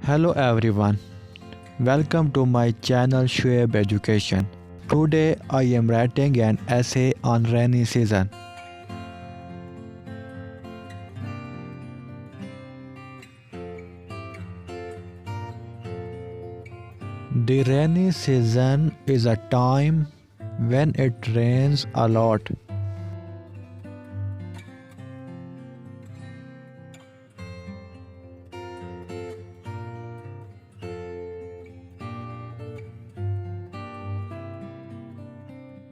Hello everyone, welcome to my channel Shoaib Education. Today I am writing an essay on rainy season. The rainy season is a time when it rains a lot.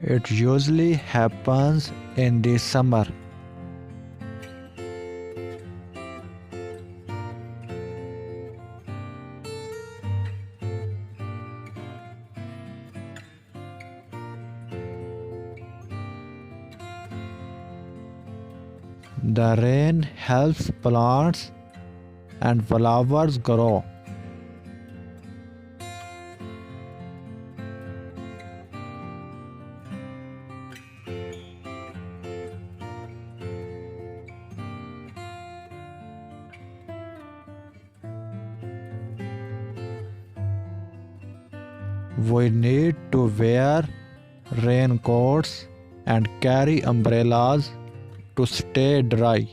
It usually happens in the summer. The rain helps plants and flowers grow. We need to wear raincoats and carry umbrellas to stay dry.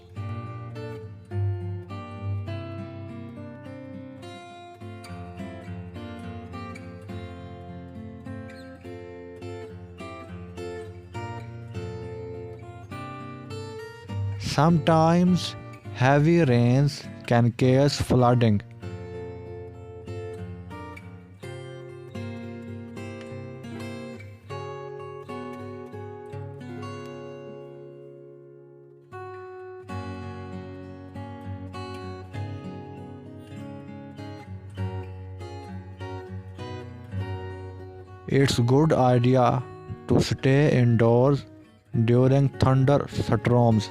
Sometimes heavy rains can cause flooding. It's good idea to stay indoors during thunderstorms.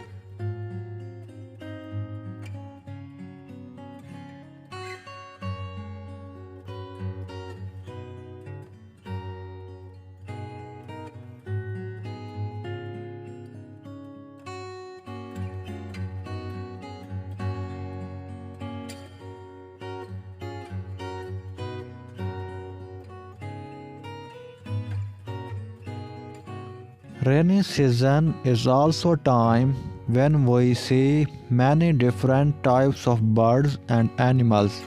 Rainy season is also time when we see many different types of birds and animals.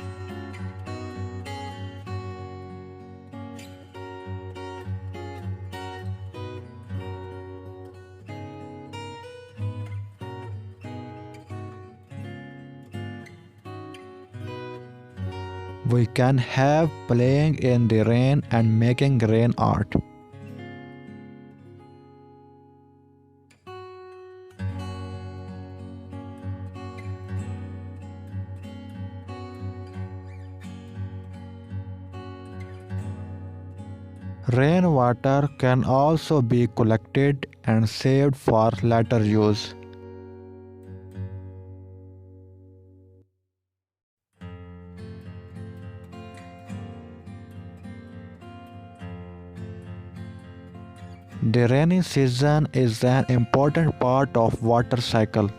We can have playing in the rain and making rain art. Rainwater can also be collected and saved for later use. The rainy season is an important part of water cycle.